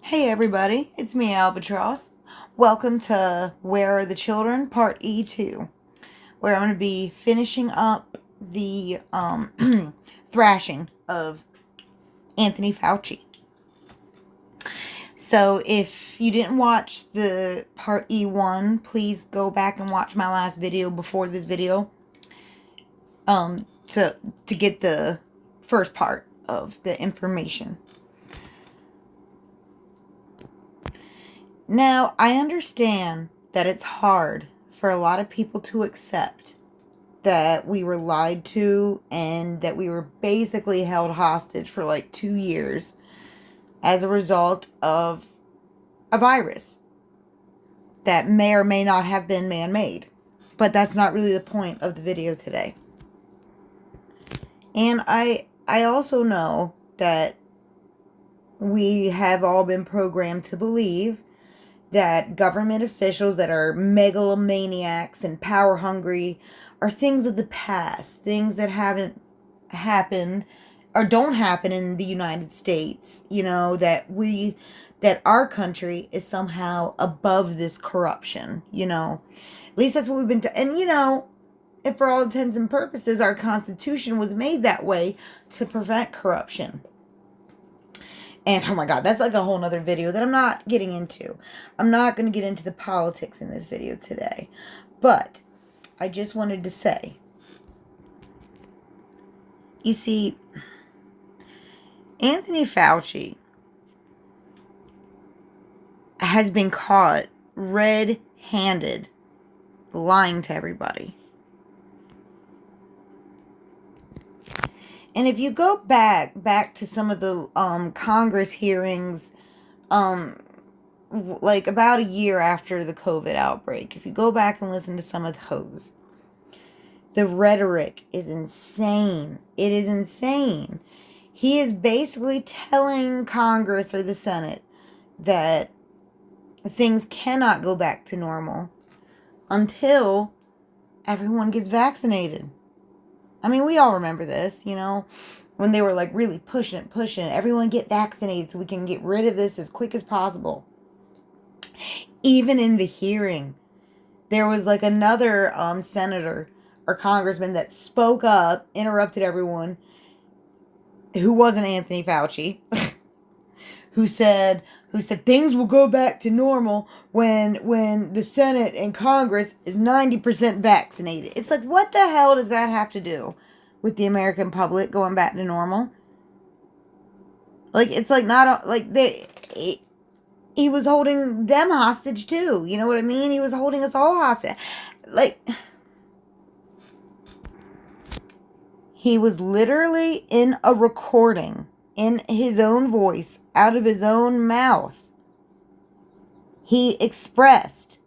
Hey everybody, it's me Albatross. Welcome to Where Are the Children, Part E2, where I'm going to be finishing up the thrashing of Anthony Fauci. So if you didn't watch the Part E1, please go back and watch my last video before this video to get the first part of the information. Now, I understand that it's hard for a lot of people to accept that we were lied to and that we were basically held hostage for like 2 years as a result of a virus that may or may not have been man-made. But that's not really the point of the video today. And I also know that we have all been programmed to believe that government officials that are megalomaniacs and power hungry are things of the past, things that haven't happened or don't happen in the United States, that our country is somehow above this corruption, At least that's what we've been and and for all intents and purposes, our Constitution was made that way to prevent corruption. And oh my god, that's like a whole nother video that I'm not getting into. I'm not going to get into the politics in this video today. But I just wanted to say, you see, Anthony Fauci has been caught red-handed lying to everybody. And if you go back to some of the Congress hearings, like about a year after the COVID outbreak, if you go back and listen to some of those, the rhetoric is insane. It is insane. He is basically telling Congress or the Senate that things cannot go back to normal until everyone gets vaccinated. I mean, we all remember this, when they were like really pushing it. Everyone get vaccinated so we can get rid of this as quick as possible. Even in the hearing, there was like another senator or congressman that spoke up, interrupted everyone, who wasn't Anthony Fauci, who said things will go back to normal when the Senate and Congress is 90% vaccinated. It's like, what the hell does that have to do with the American public going back to normal? Like, it's like not like he was holding them hostage too. You know what I mean? He was holding us all hostage. Like, he was literally in a recording in his own voice, out of his own mouth. He expressed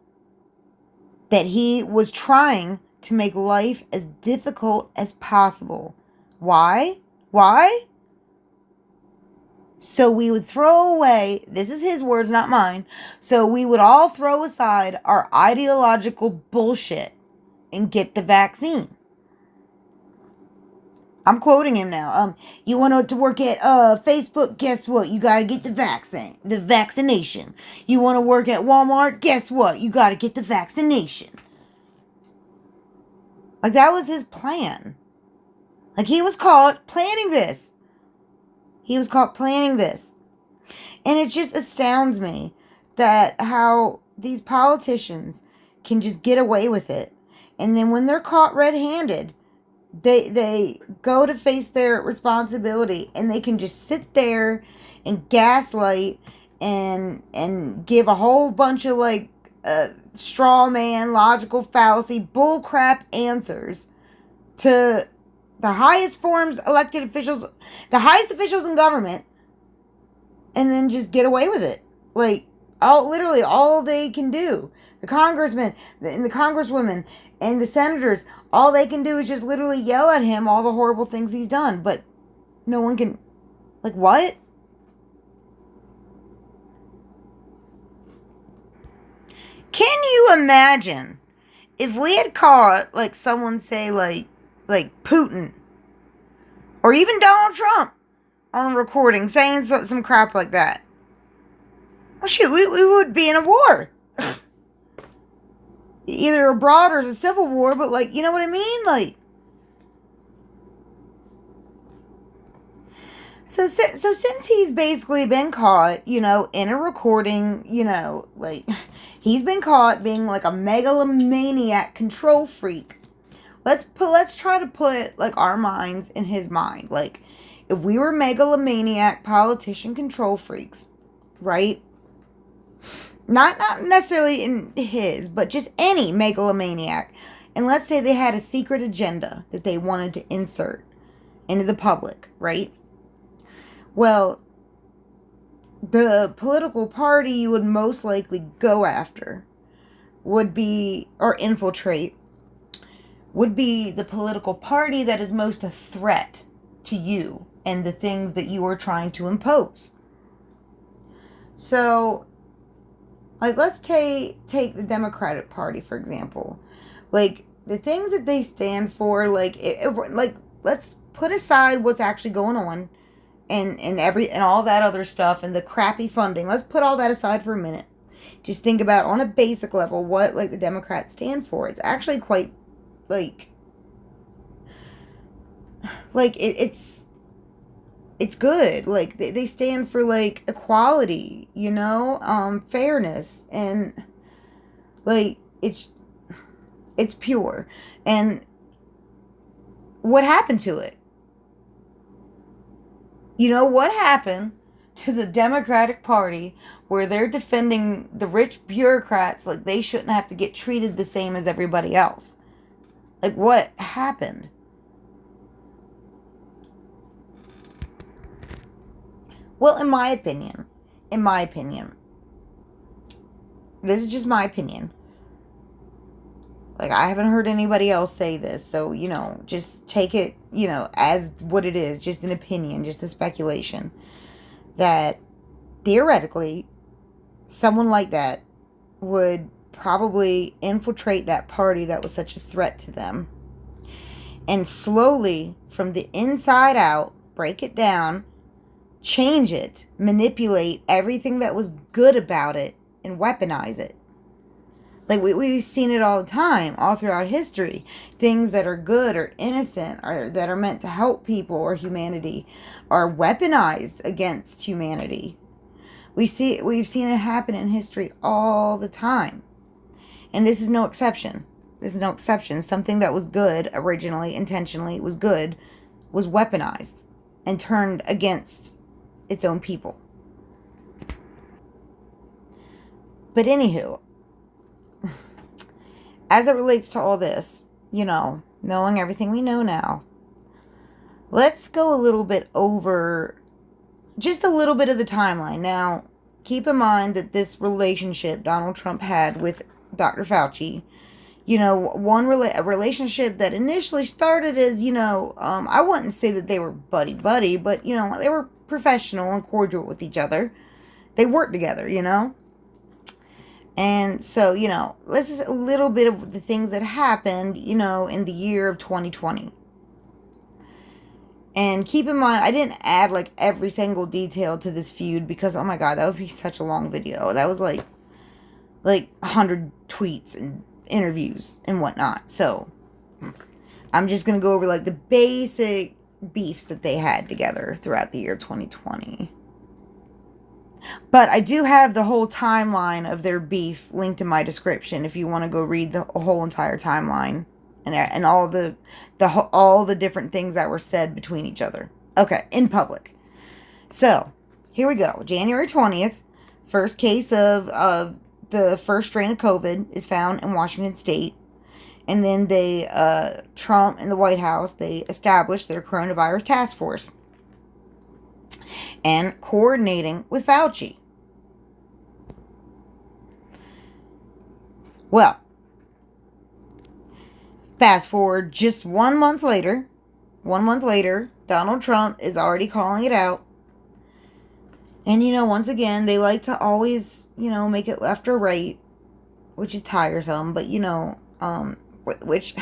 that he was trying to make life as difficult as possible. Why? So we would throw away, this is his words, not mine, so we would all throw aside our ideological bullshit and get the vaccine. I'm quoting him now. You want to work at Facebook? Guess what? You got to get the vaccination. You want to work at Walmart? Guess what? You got to get the vaccination. Like, that was his plan. Like, he was caught planning this. And it just astounds me that how these politicians can just get away with it. And then when they're caught red-handed, they go to face their responsibility and they can just sit there and gaslight and give a whole bunch of like straw man, logical fallacy, bullcrap answers to the highest forms elected officials, the highest officials in government, and then just get away with it. Like, literally all they can do, the congressmen and the congresswomen and the senators, all they can do is just literally yell at him all the horrible things he's done. But no one can, like, what? Can you imagine if we had caught, like, someone say, like Putin or even Donald Trump on a recording saying some crap like that? Well, shoot, we would be in a war. Either abroad or as a civil war, but, like, you know what I mean? Like, so since he's basically been caught, in a recording, like, he's been caught being, like, a megalomaniac control freak. Let's try to put, like, our minds in his mind. Like, if we were megalomaniac politician control freaks, right? Not necessarily in his, but just any megalomaniac. And let's say they had a secret agenda that they wanted to insert into the public, right? Well, the political party you would most likely go after would be, or infiltrate, would be the political party that is most a threat to you and the things that you are trying to impose. So, like, let's take the Democratic Party, for example. Like, the things that they stand for, like, let's put aside what's actually going on and all that other stuff and the crappy funding. Let's put all that aside for a minute. Just think about, on a basic level, what, like, the Democrats stand for. It's actually quite, it's good. Like, they stand for, like, equality, fairness, and, like, it's pure. And what happened to it? What happened to the Democratic Party where they're defending the rich bureaucrats like they shouldn't have to get treated the same as everybody else? Like, what happened? Well, in my opinion, this is just my opinion. Like, I haven't heard anybody else say this, so, just take it, as what it is, just an opinion, just a speculation, that theoretically, someone like that would probably infiltrate that party that was such a threat to them, and slowly, from the inside out, break it down, change it, manipulate everything that was good about it, and weaponize it. Like, we've seen it all the time, all throughout history. Things that are good or innocent or that are meant to help people or humanity are weaponized against humanity. We've seen it happen in history all the time. And this is no exception. Something that was good originally, intentionally, was good, was weaponized and turned against its own people. But anywho, as it relates to all this, knowing everything we know now, let's go a little bit over just a little bit of the timeline. Now, keep in mind that this relationship Donald Trump had with Dr. Fauci, a relationship that initially started as, I wouldn't say that they were buddy-buddy, but, they were professional and cordial with each other. They worked together, And so, this is a little bit of the things that happened, in the year of 2020. And keep in mind, I didn't add, like, every single detail to this feud because, oh my god, that would be such a long video. That was, like 100 tweets and interviews and whatnot. So, I'm just going to go over, like, the basic beefs that they had together throughout the year 2020. But I do have the whole timeline of their beef linked in my description if you want to go read the whole entire timeline and all the different things that were said between each other. Okay, in public. So, here we go. January 20th, first case of the first strain of COVID is found in Washington State. And then Trump and the White House, they established their coronavirus task force. And coordinating with Fauci. Well, fast forward just 1 month later. 1 month later, Donald Trump is already calling it out. And, once again, they like to always, make it left or right, which is tiresome, but, which...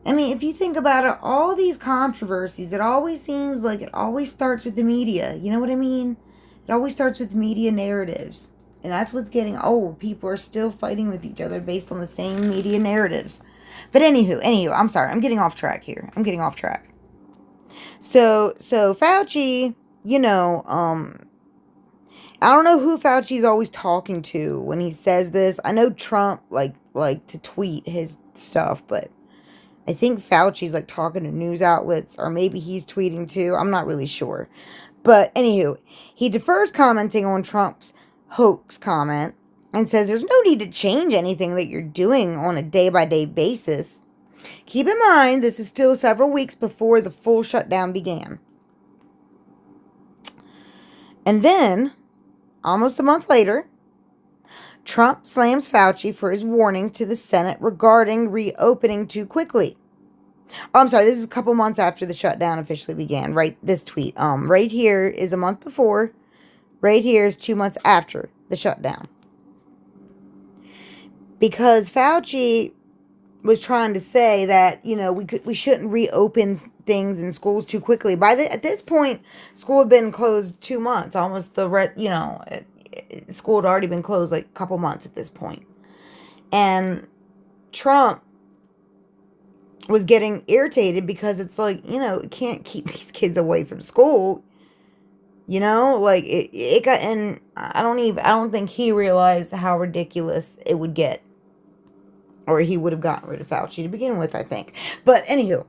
I mean, if you think about it, all these controversies, it always seems like it always starts with the media. You know what I mean? It always starts with media narratives. And that's what's getting old. People are still fighting with each other based on the same media narratives. But anywho, I'm sorry. I'm getting off track here. So Fauci, I don't know who Fauci's always talking to when he says this. I know Trump like to tweet his stuff, but I think Fauci's like talking to news outlets, or maybe he's tweeting too. I'm not really sure. But anywho, he defers commenting on Trump's hoax comment and says there's no need to change anything that you're doing on a day-by-day basis. Keep in mind, this is still several weeks before the full shutdown began. And then, almost a month later, Trump slams Fauci for his warnings to the Senate regarding reopening too quickly. Oh, I'm sorry, this is a couple months after the shutdown officially began. Right, this tweet. Right here is a month before. Right here is 2 months after the shutdown. Because Fauci was trying to say that, we shouldn't reopen things in schools too quickly. At this point, school had been closed 2 months. Almost school had already been closed like a couple months at this point. And Trump was getting irritated because it's like, it can't keep these kids away from school. It got, and I don't think he realized how ridiculous it would get. Or he would have gotten rid of Fauci to begin with, I think. But anywho,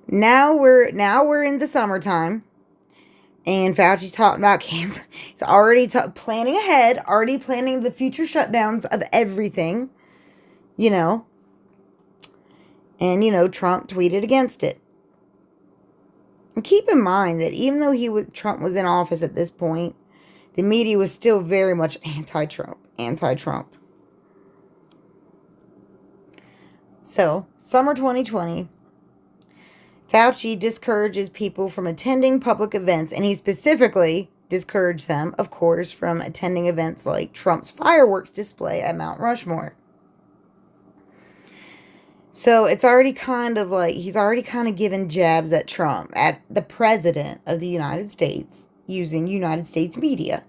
now we're in the summertime, and Fauci's talking about cancer. He's already planning ahead, already planning the future shutdowns of everything, And Trump tweeted against it. And keep in mind that even though Trump was in office at this point, the media was still very much anti-Trump. So, summer 2020, Fauci discourages people from attending public events, and he specifically discouraged them, of course, from attending events like Trump's fireworks display at Mount Rushmore. So it's already he's already kind of given jabs at Trump, at the president of the United States, using United States media.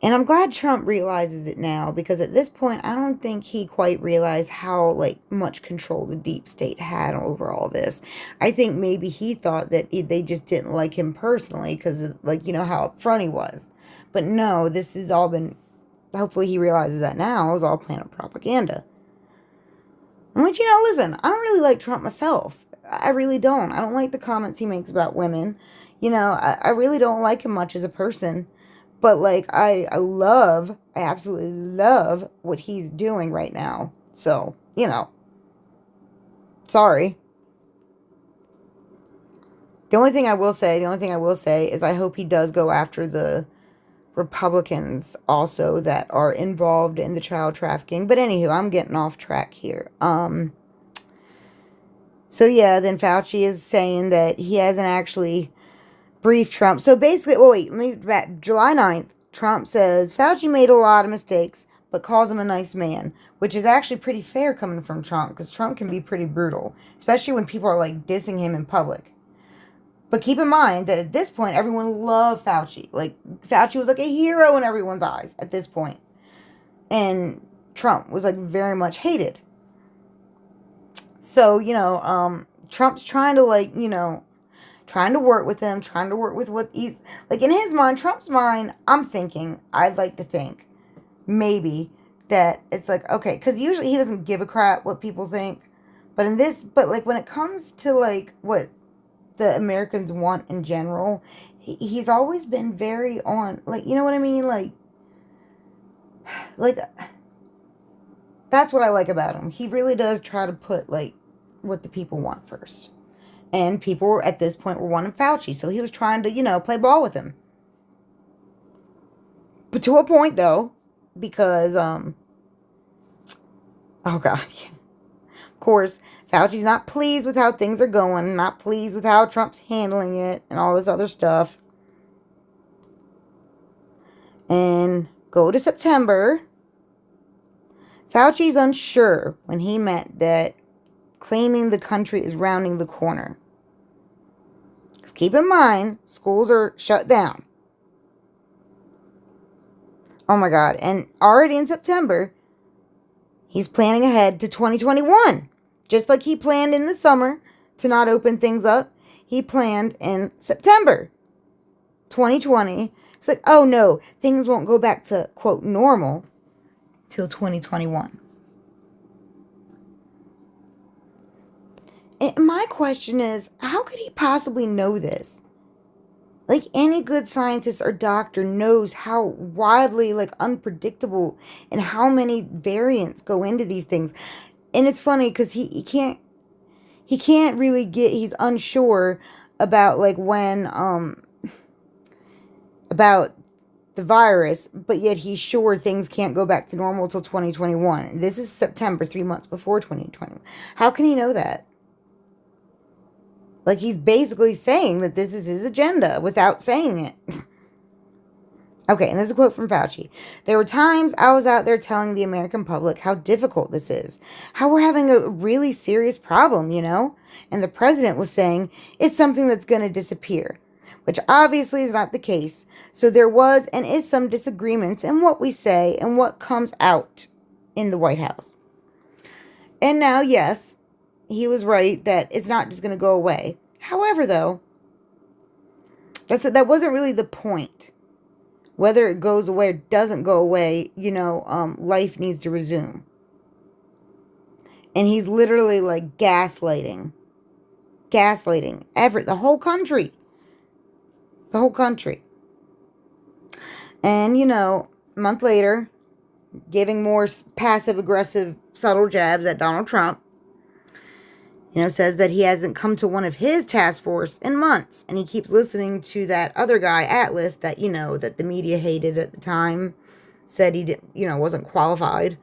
And I'm glad Trump realizes it now, because at this point, I don't think he quite realized how, much control the deep state had over all this. I think maybe he thought that they just didn't like him personally because of, how upfront he was. But no, this has all been, hopefully he realizes that now, it was all Planet propaganda. Which, listen, I don't really like Trump myself. I really don't. I don't like the comments he makes about women. I really don't like him much as a person. But, I absolutely love what he's doing right now. So, sorry. The only thing I will say is I hope he does go after the Republicans also that are involved in the child trafficking. But anywho, I'm getting off track here. So yeah, then Fauci is saying that he hasn't actually briefed Trump. So basically, let me back. July 9th, Trump says Fauci made a lot of mistakes, but calls him a nice man, which is actually pretty fair coming from Trump, because Trump can be pretty brutal, especially when people are dissing him in public. But keep in mind that at this point, everyone loved Fauci. Fauci was a hero in everyone's eyes at this point. And Trump was very much hated. So, Trump's trying to trying to work with him, trying to work with what he's, in his mind, Trump's mind, I'd like to think, maybe, that it's okay, because usually he doesn't give a crap what people think, but when it comes to, what the Americans want in general, he's always been very on, you know what I mean, that's what I like about him. He really does try to put, what the people want first. And people at this point were wanting Fauci. So he was trying to, play ball with him. But to a point, though. Because, oh, God. Of course, Fauci's not pleased with how things are going. Not pleased with how Trump's handling it. And all this other stuff. And go to September. Fauci's unsure when he meant that claiming the country is rounding the corner. keep in mind, schools are shut down. Oh my God. And already in September, he's planning ahead to 2021. Just like he planned in the summer to not open things up, he planned in September 2020. It's like, oh no, things won't go back to, quote, normal till 2021. And my question is, how could he possibly know this? Like, any good scientist or doctor knows how wildly, like, unpredictable and how many variants go into these things. And it's funny because he can't really he's unsure about, like, when about the virus, but yet he's sure things can't go back to normal till 2021. This is September, 3 months before 2020. How can he know that? Like, he's basically saying that this is his agenda without saying it. Okay, and this is a quote from Fauci. There were times I was out there telling the American public how difficult this is, how we're having a really serious problem, you know? And the president was saying it's something that's going to disappear, which obviously is not the case. So there was and is some disagreements in what we say and what comes out in the White House. And now, yes, he was right that it's not just going to go away. However, though, that wasn't really the point. Whether it goes away or doesn't go away, you know, life needs to resume. And he's literally like gaslighting the whole country. The whole country. And, you know, a month later, giving more passive-aggressive, subtle jabs at Donald Trump. You know, says that he hasn't come to one of his task force in months. And he keeps listening to that other guy, Atlas, that, you know, that the media hated at the time. Said he didn't, you know, wasn't qualified.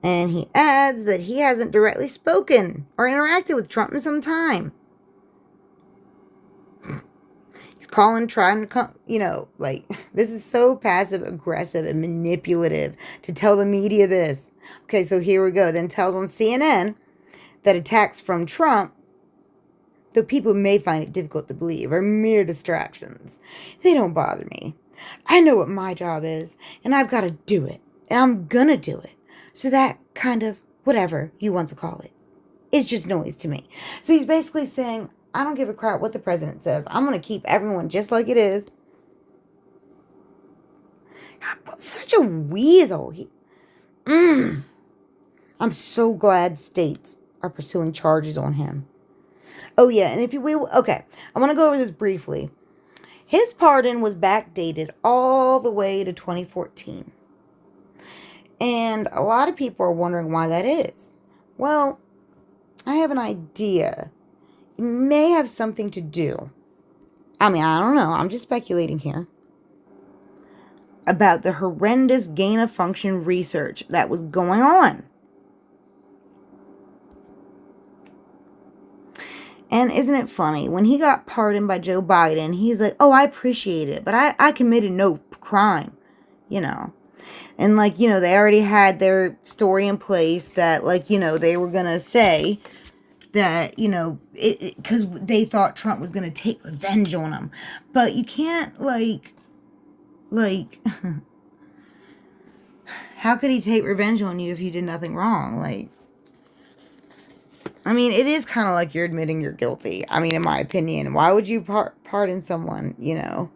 And he adds that he hasn't directly spoken or interacted with Trump in some time. He's calling, trying to come, you know, like, this is so passive-aggressive and manipulative to tell the media this. Okay, so here we go. Then tells on CNN that attacks from Trump, though people may find it difficult to believe, are mere distractions. They don't bother me. I know what my job is, and I've got to do it, and I'm gonna do it. So that kind of, whatever you want to call it, is just noise to me. So he's basically saying, I don't give a crap what the president says. I'm gonna keep everyone just like it is. God, such a weasel. I'm so glad states are pursuing charges on him. Oh yeah, and okay, I want to go over this briefly. His pardon was backdated all the way to 2014. And a lot of people are wondering why that is. Well, I have an idea. It may have something to do. I mean, I don't know. I'm just speculating here. About the horrendous gain-of-function research that was going on. And isn't it funny? When he got pardoned by Joe Biden, he's like, oh, I appreciate it, but I committed no crime, you know. And, like, you know, they already had their story in place that, like, you know, they were going to say that, you know, because they thought Trump was going to take revenge on them. But you can't, like, how could he take revenge on you if you did nothing wrong? Like, I mean, it is kind of like you're admitting you're guilty. I mean, in my opinion, why would you pardon someone, you know?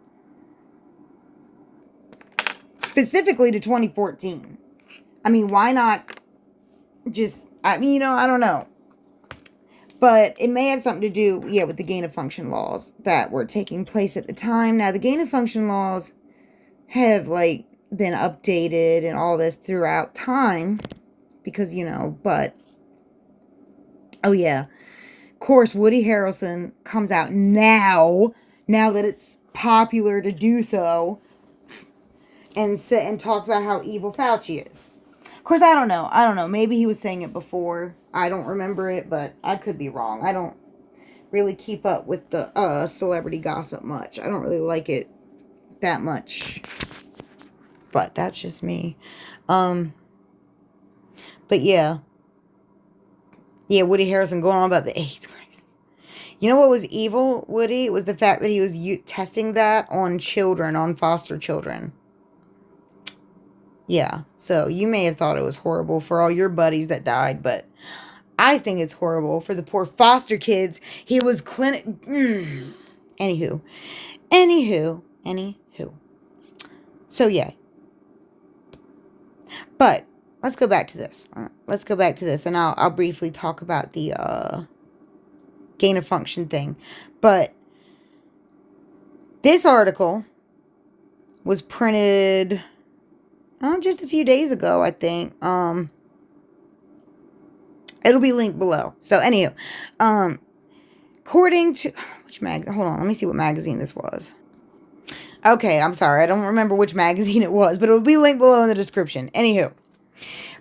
Specifically to 2014. I mean, why not just, I mean, you know, I don't know. But it may have something to do, yeah, with the gain-of-function laws that were taking place at the time. Now, the gain-of-function laws have, like, been updated and all this throughout time. Because, you know, but... Oh, yeah. Of course, Woody Harrelson comes out now that it's popular to do so, and talks about how evil Fauci is. Of course, I don't know. Maybe he was saying it before. I don't remember it, but I could be wrong. I don't really keep up with the celebrity gossip much. I don't really like it that much. But that's just me. But yeah. Yeah, Woody Harrelson going on about the AIDS crisis. You know what was evil, Woody? It was the fact that he was testing that on children, on foster children. Yeah, so you may have thought it was horrible for all your buddies that died, but I think it's horrible for the poor foster kids. He was Anywho. Anywho. So, yeah. But let's go back to this. And I'll briefly talk about the gain of function thing. But this article was printed just a few days ago, I think. It'll be linked below. So, anywho, according to hold on, let me see what magazine this was. Okay, I'm sorry, I don't remember which magazine it was, but it'll be linked below in the description. Anywho,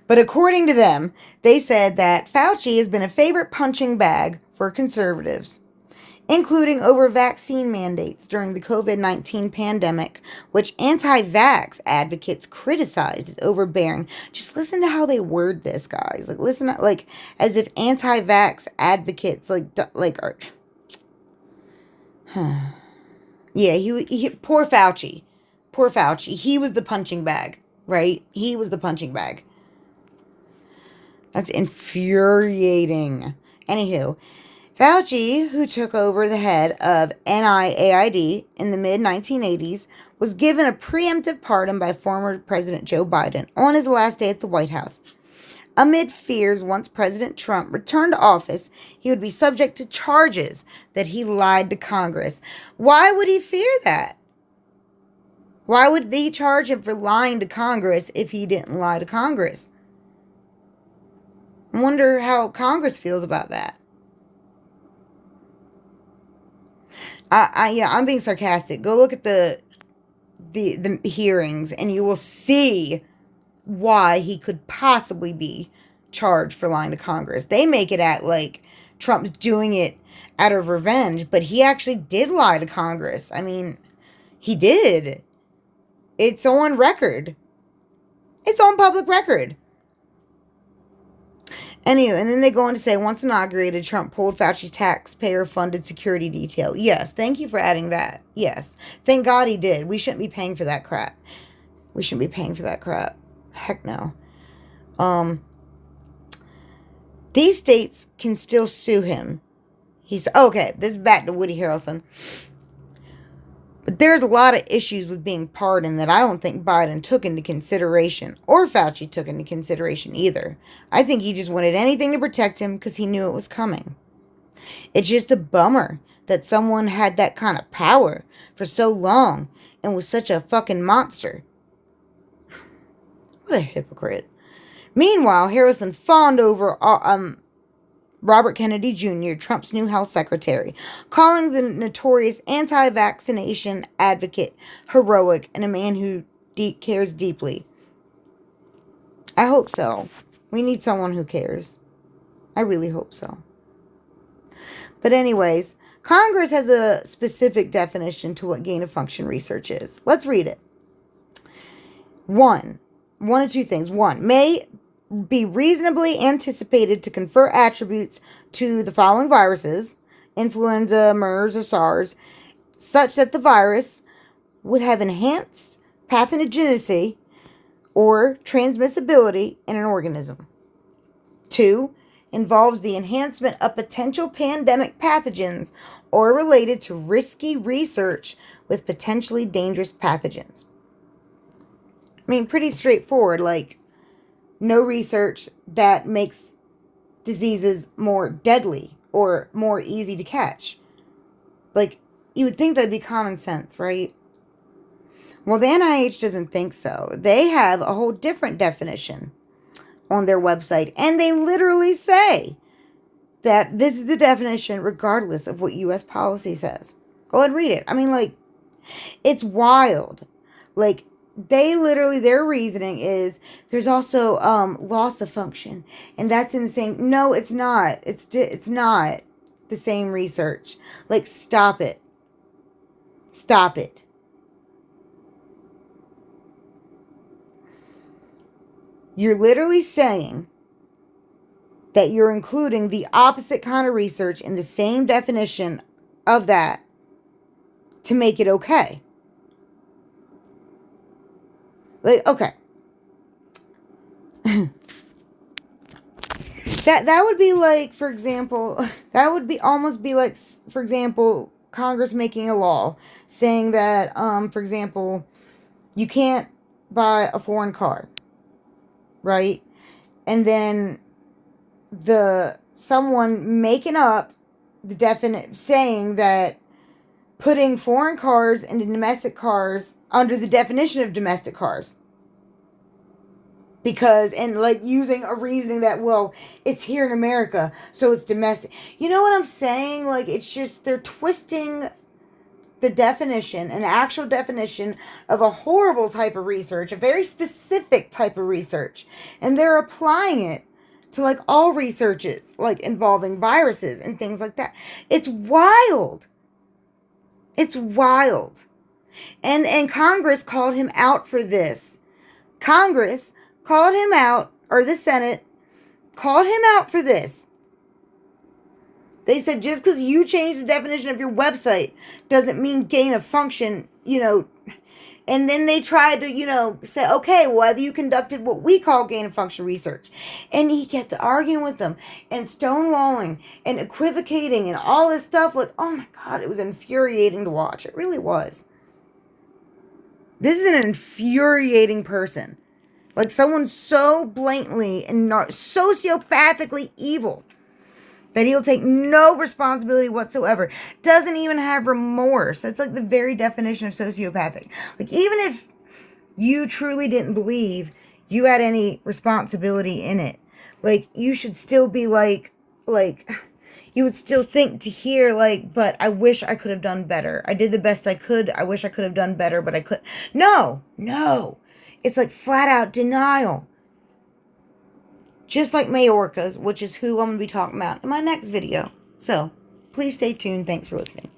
but according to them, they said that Fauci has been a favorite punching bag for conservatives, including over vaccine mandates during the COVID-19 pandemic, which anti-vax advocates criticized as overbearing. Just listen to how they word this, guys. Like, listen, like, as if anti-vax advocates, are... Yeah, he poor Fauci. Poor Fauci. He was the punching bag, right? He was the punching bag. That's infuriating. Anywho, Fauci, who took over the head of NIAID in the mid-1980s, was given a preemptive pardon by former President Joe Biden on his last day at the White House. Amid fears once President Trump returned to office, he would be subject to charges that he lied to Congress. Why would he fear that? Why would they charge him for lying to Congress if he didn't lie to Congress? I wonder how Congress feels about that. I'm being sarcastic. Go look at the hearings and you will see why he could possibly be charged for lying to Congress. They make it at like Trump's doing it out of revenge, but he actually did lie to Congress. I mean, he did. It's on record. It's on public record. Anyway, and then they go on to say, once inaugurated, Trump pulled Fauci's taxpayer-funded security detail. Yes, thank you for adding that. Yes. Thank God he did. We shouldn't be paying for that crap. Heck no. These states can still sue him. He's okay. This is back to Woody Harrelson. But there's a lot of issues with being pardoned that I don't think Biden took into consideration, or Fauci took into consideration either. I think he just wanted anything to protect him because he knew it was coming. It's just a bummer that someone had that kind of power for so long and was such a fucking monster. What a hypocrite. Meanwhile, Harrison fawned over Robert Kennedy Jr., Trump's new health secretary, calling the notorious anti-vaccination advocate heroic and a man who cares deeply. I hope so. We need someone who cares. I really hope so. But anyways, Congress has a specific definition to what gain-of-function research is. Let's read it. One of two things. One, may be reasonably anticipated to confer attributes to the following viruses, influenza, MERS, or SARS, such that the virus would have enhanced pathogenicity or transmissibility in an organism. 2, involves the enhancement of potential pandemic pathogens or related to risky research with potentially dangerous pathogens. I mean, pretty straightforward, like, no research that makes diseases more deadly or more easy to catch. Like, you would think that'd be common sense, right? Well, the NIH doesn't think so. They have a whole different definition on their website, and they literally say that this is the definition regardless of what U.S. policy says. Go ahead and read it. I mean, like, it's wild. Like, their reasoning is there's also loss of function, and that's in the same. No, it's not. It's not the same research. Like, stop it. Stop it. You're literally saying that you're including the opposite kind of research in the same definition of that to make it okay. Like, okay. That would be like, for example, that would be almost be like, for example, Congress making a law saying that, for example, you can't buy a foreign car, right? And then someone making up the definite saying that putting foreign cars into domestic cars under the definition of domestic cars. Because, and like using a reasoning that, well, it's here in America, so it's domestic. You know what I'm saying? Like, it's just, they're twisting the definition, an actual definition of a horrible type of research, a very specific type of research, and they're applying it to like all researches, like involving viruses and things like that. It's wild. It's wild. And Congress called him out for this. Congress called him out, or the Senate called him out for this. They said just because you changed the definition of your website doesn't mean gain of function, And then they tried to, say, okay, well, have you conducted what we call gain of function research? And he kept arguing with them and stonewalling and equivocating and all this stuff. Like, oh my God, it was infuriating to watch. It really was. This is an infuriating person. Like someone so blatantly and sociopathically evil that he'll take no responsibility whatsoever. Doesn't even have remorse. That's like the very definition of sociopathic. Like even if you truly didn't believe you had any responsibility in it, like you should still be like you would still think to hear like, but I wish I could have done better. I did the best I could. I wish I could have done better, but I could. No. It's like flat out denial. Just like Mayorkas, which is who I'm going to be talking about in my next video. So, please stay tuned. Thanks for listening.